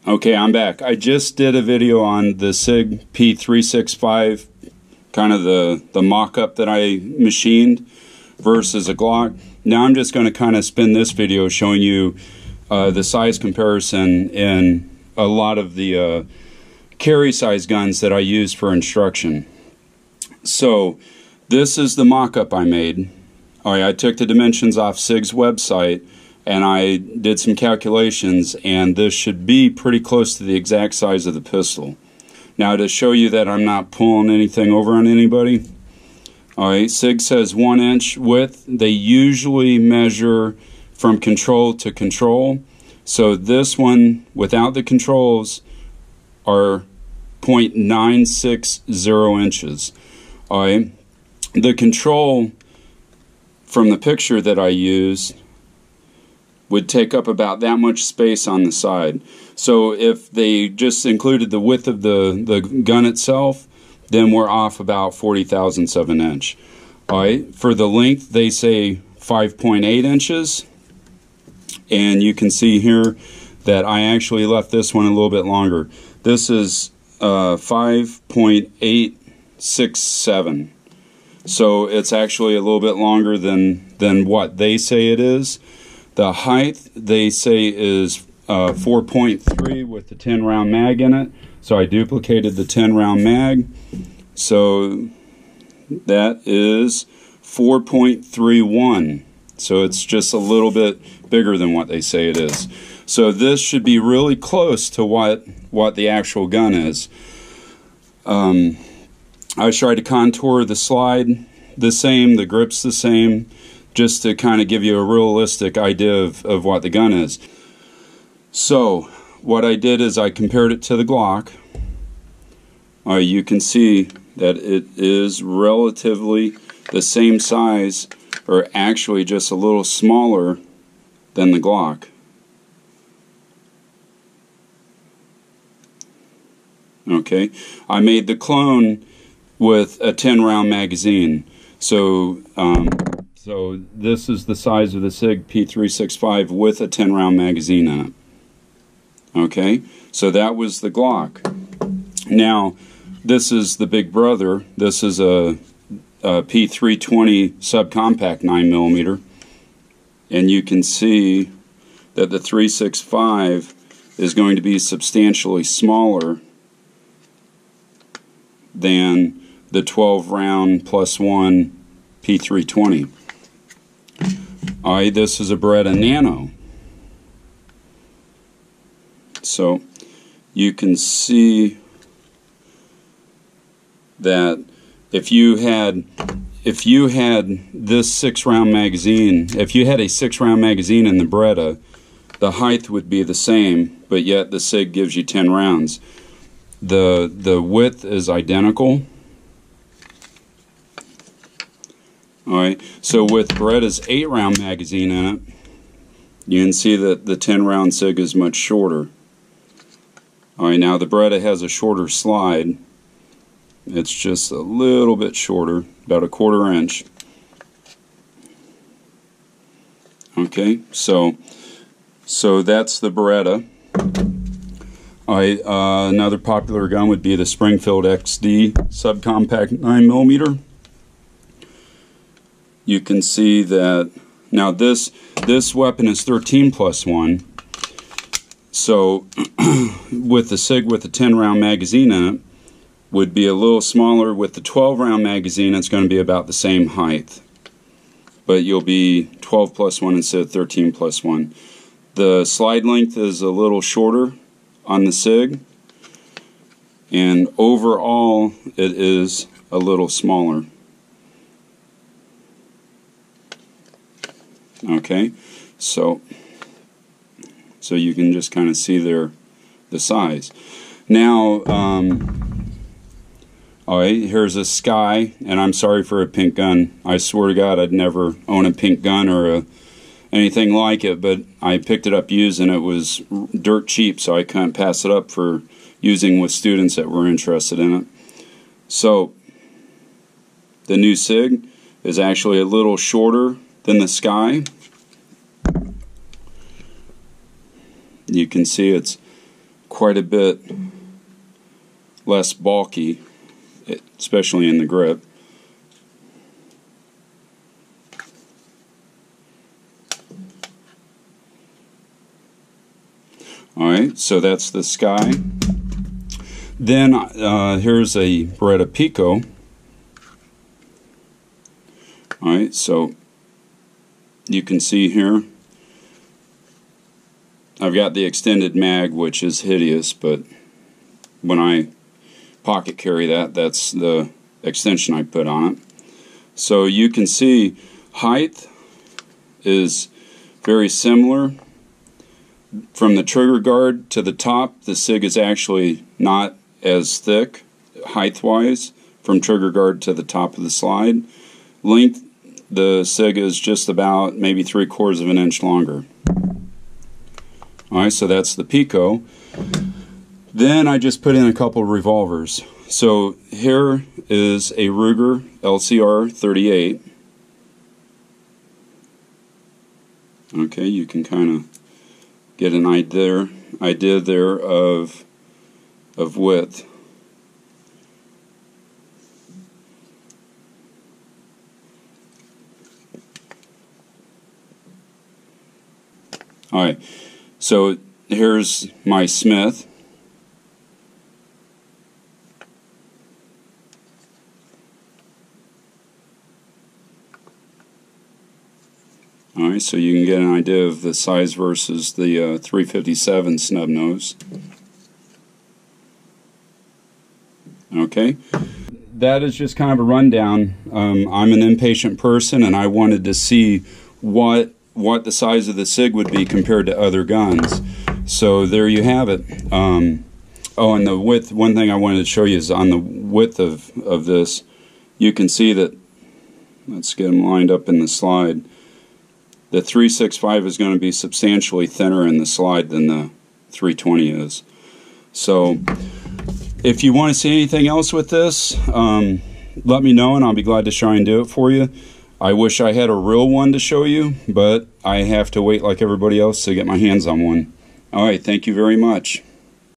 Okay, I'm back. I just did a video on the Sig P365, kind of the mock-up that I machined versus a Glock. Now I'm just going to kind of spin this video showing you the size comparison in a lot of the carry size guns that I use for instruction. So this is the mock-up I made. Alright, I took the dimensions off Sig's website and I did some calculations, and this should be pretty close to the exact size of the pistol. Now, to show you that I'm not pulling anything over on anybody, alright, Sig says 1 inch width. They usually measure from control to control. So this one without the controls are 0.960 inches. Alright, the control from the picture that I used would take up about that much space on the side. So if they just included the width of the gun itself, then we're off about 0.40 of an inch. Alright, for the length they say 5.8 inches, and you can see here that I actually left this one a little bit longer. This is 5.867, so it's actually a little bit longer than what they say it is. The height they say is 4.3 with the 10 round mag in it, so I duplicated the 10 round mag, so that is 4.31, so it's just a little bit bigger than what they say it is. So this should be really close to what the actual gun is. I tried to contour the slide the same, the grip's the same, just to kind of give you a realistic idea of what the gun is. So what I did is I compared it to the Glock. You can see that it is relatively the same size, or actually just a little smaller than the Glock. Okay, I made the clone with a 10 round magazine. So this is the size of the Sig P365 with a 10 round magazine in it. Okay, so that was the Glock. Now this is the big brother. This is a P320 Subcompact 9mm, and you can see that the 365 is going to be substantially smaller than the 12 round plus 1 P320. Alright, this is a Beretta Nano. So you can see that if you had this 6 round magazine, if you had a 6 round magazine in the Beretta, the height would be the same, but yet the Sig gives you 10 rounds. The width is identical. Alright, so with Beretta's 8 round magazine in it, you can see that the 10 round Sig is much shorter. Alright, now the Beretta has a shorter slide. It's just a little bit shorter, about 1/4 inch. Okay, so that's the Beretta. Alright, another popular gun would be the Springfield XD Subcompact 9mm. You can see that now this weapon is 13+1. So with the Sig with the 10 round magazine in it would be a little smaller. With the 12 round magazine, it's going to be about the same height, but you'll be 12+1 instead of 13+1. The slide length is a little shorter on the Sig, and overall it is a little smaller. Okay, so you can just kind of see the size. Now, alright, here's a Sky, and I'm sorry for a pink gun. I swear to God I'd never own a pink gun or anything like it, but I picked it up used and it was dirt cheap, so I couldn't pass it up for using with students that were interested in it. So the new Sig is actually a little shorter than the Sky. You can see it's quite a bit less bulky, especially in the grip. Alright, so that's the Sky. Then here's a Beretta Pico. Alright, so you can see here I've got the extended mag, which is hideous, but when I pocket carry that, that's the extension I put on it. So you can see height is very similar. From the trigger guard to the top, the Sig is actually not as thick height-wise from trigger guard to the top of the slide. Length, the Sig is just about maybe 3/4 of an inch longer. Alright, so that's the Pico. Then I just put in a couple of revolvers. So here is a Ruger LCR 38. Okay, you can kind of get an idea there of width. Alright, so here's my Smith. Alright, so you can get an idea of the size versus the 357 snub nose. Okay, that is just kind of a rundown. I'm an impatient person, and I wanted to see what the size of the Sig would be compared to other guns. So there you have it. Oh, and the width, one thing I wanted to show you is on the width of this, you can see that, let's get them lined up in the slide. The 365 is going to be substantially thinner in the slide than the 320 is. So if you want to see anything else with this, let me know and I'll be glad to try and do it for you. I wish I had a real one to show you, but I have to wait like everybody else to get my hands on one. Alright, thank you very much.